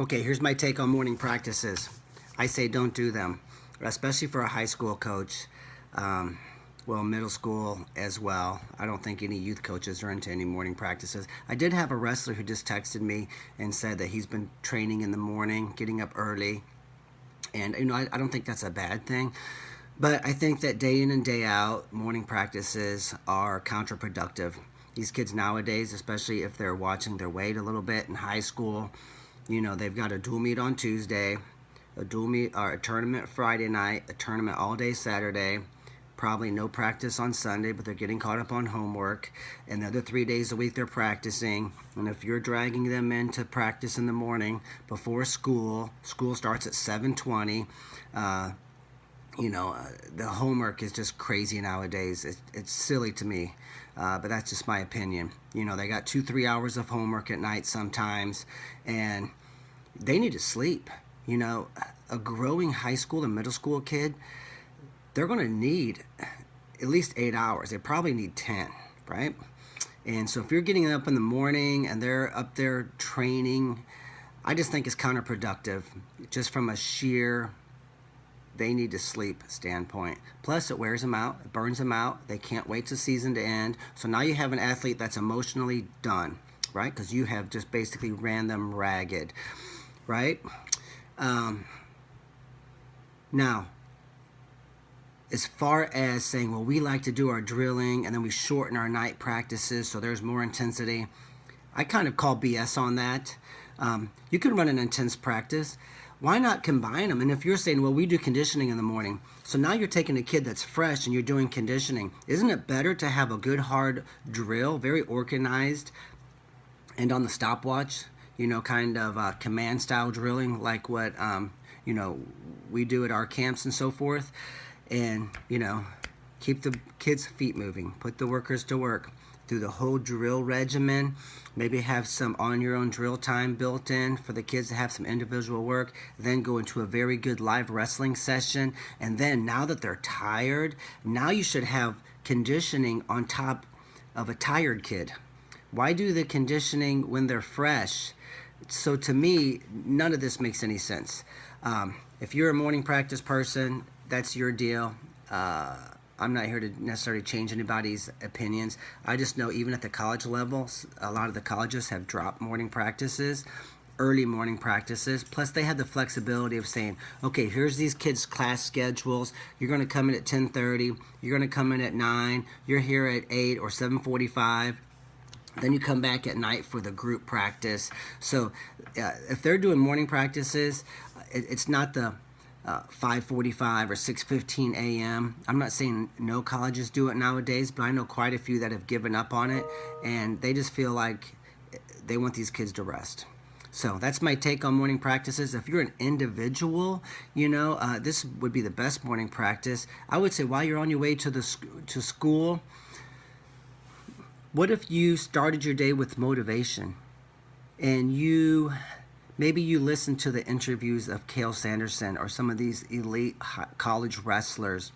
Okay, here's my take on morning practices. I say don't do them, especially for a high school coach. Um, well, middle school as well. I don't think any youth coaches are into any morning practices. I did have a wrestler who just texted me and said that he's been training in the morning, getting up early. And, I don't think that's a bad thing. But I think that day in and day out, morning practices are counterproductive. These kids nowadays, especially if they're watching their weight a little bit in high school, they've got a dual meet on Tuesday, a dual meet or a tournament Friday night, a tournament all day Saturday, probably no practice on Sunday, but they're getting caught up on homework. And the other 3 days a week they're practicing. And if you're dragging them into practice in the morning before school starts at 7:20. The homework is just crazy nowadays. It's silly to me, but that's just my opinion. They got 2-3 hours of homework at night sometimes, and they need to sleep. A growing high school and middle school kid, they're going to need at least 8 hours. They probably need 10, right? And so if you're getting up in the morning and they're up there training, I just think it's counterproductive, just from a sheer they need to sleep standpoint. Plus, it wears them out, it burns them out. They can't wait till season to end. So now you have an athlete that's emotionally done, right? Because you have just basically ran them ragged, right? Now, as far as saying, well, we like to do our drilling and then we shorten our night practices so there's more intensity, I kind of call BS on that. You can run an intense practice. Why not combine them? And if you're saying, well, we do conditioning in the morning, so now you're taking a kid that's fresh and you're doing conditioning, isn't it better to have a good hard drill, very organized, and on the stopwatch, kind of command style drilling like what, we do at our camps and so forth, and, keep the kids' feet moving, put the workers to work through the whole drill regimen. Maybe have some on your own drill time built in for the kids to have some individual work, then go into a very good live wrestling session. And then now that they're tired, now you should have conditioning on top of a tired kid. Why do the conditioning when they're fresh? So to me, none of this makes any sense. If you're a morning practice person, that's your deal. I'm not here to necessarily change anybody's opinions. I just know even at the college level, a lot of the colleges have dropped morning practices, early morning practices. Plus, they had the flexibility of saying, okay, here's these kids' class schedules. You're going to come in at 10:30. You're going to come in at 9. You're here at 8 or 7:45. Then you come back at night for the group practice. So if they're doing morning practices, it's not the 5:45 or 6:15 a.m. I'm not saying no colleges do it nowadays, but I know quite a few that have given up on it, and they just feel like they want these kids to rest. So that's my take on morning practices. If you're an individual, this would be the best morning practice. I would say while you're on your way to school, what if you started your day with motivation, and maybe you listen to the interviews of Cale Sanderson or some of these elite college wrestlers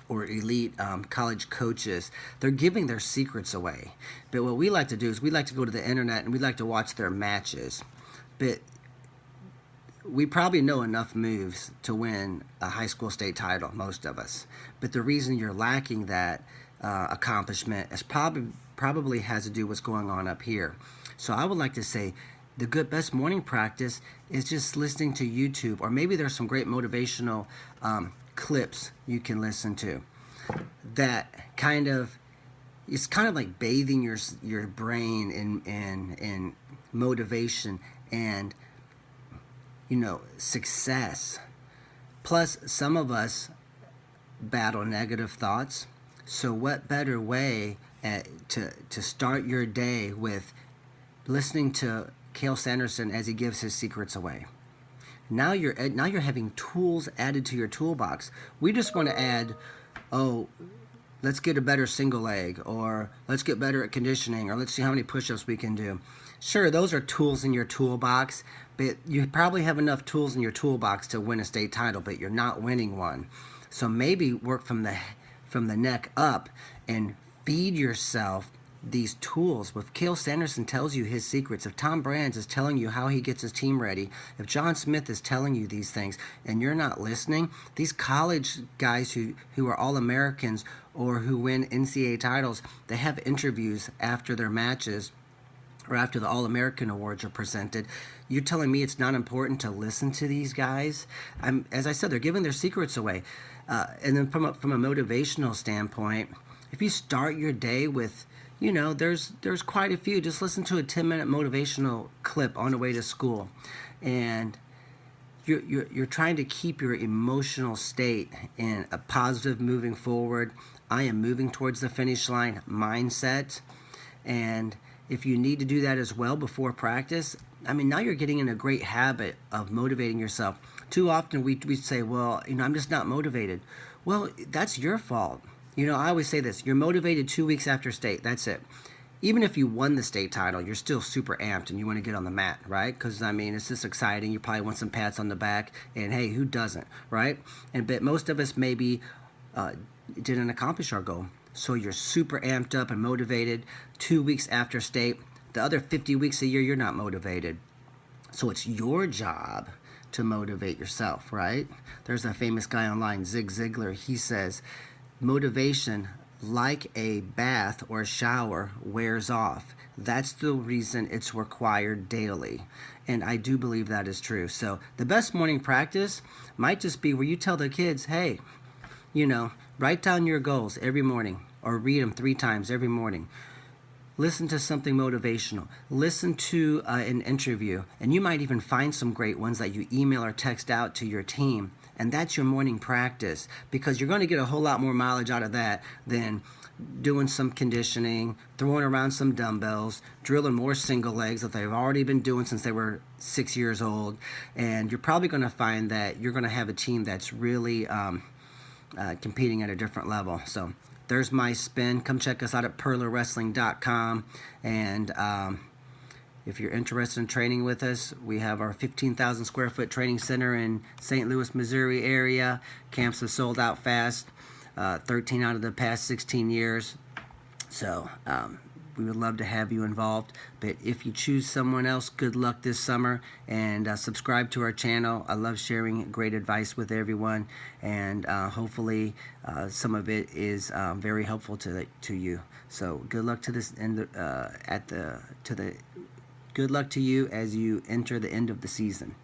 or elite college coaches. They're giving their secrets away. But what we like to do is we like to go to the internet and we like to watch their matches. But we probably know enough moves to win a high school state title, most of us. But the reason you're lacking that accomplishment is probably has to do with what's going on up here. So I would like to say, the best morning practice is just listening to YouTube, or maybe there's some great motivational clips you can listen to. That it's kind of like bathing your brain in motivation and success. Plus, some of us battle negative thoughts. So what better way to start your day with listening to Cale Sanderson as he gives his secrets away. Now you're having tools added to your toolbox. We just want to add, let's get a better single leg, or let's get better at conditioning, or let's see how many push-ups we can do. Sure, those are tools in your toolbox, but you probably have enough tools in your toolbox to win a state title, but you're not winning one. So maybe work from the neck up and feed yourself these tools. If Cale Sanderson tells you his secrets, if Tom Brands is telling you how he gets his team ready, if John Smith is telling you these things and you're not listening, these college guys who are all Americans or who win NCAA titles, they have interviews after their matches or after the All-American awards are presented. You're telling me it's not important to listen to these guys? As I said, they're giving their secrets away. And then from a motivational standpoint, if you start your day with, there's quite a few. Just listen to a 10-minute motivational clip on the way to school, and you're trying to keep your emotional state in a positive, moving forward. I am moving towards the finish line mindset, and if you need to do that as well before practice, now you're getting in a great habit of motivating yourself. Too often we say, well, I'm just not motivated. Well, that's your fault. I always say this: you're motivated 2 weeks after state. That's it. Even if you won the state title, you're still super amped and you want to get on the mat, right? Because, it's just exciting. You probably want some pats on the back. And, hey, who doesn't, right? But most of us maybe didn't accomplish our goal. So you're super amped up and motivated 2 weeks after state. The other 50 weeks a year, you're not motivated. So it's your job to motivate yourself, right? There's a famous guy online, Zig Ziglar. He says, motivation, like a bath or a shower, wears off. That's the reason it's required daily. And I do believe that is true. So the best morning practice might just be where you tell the kids, hey, write down your goals every morning or read them 3 times every morning. Listen to something motivational. Listen to an interview. And you might even find some great ones that you email or text out to your team. And that's your morning practice, because you're going to get a whole lot more mileage out of that than doing some conditioning, throwing around some dumbbells, drilling more single legs that they've already been doing since they were 6 years old. And you're probably going to find that you're going to have a team that's really competing at a different level. So there's my spin. Come check us out at purlerwrestling.com. And if you're interested in training with us, we have our 15,000 square foot training center in St. Louis, Missouri area. Camps have sold out fast, 13 out of the past 16 years. So we would love to have you involved. But if you choose someone else, good luck this summer. And subscribe to our channel. I love sharing great advice with everyone. And hopefully some of it is very helpful to you. So good luck to this good luck to you as you enter the end of the season.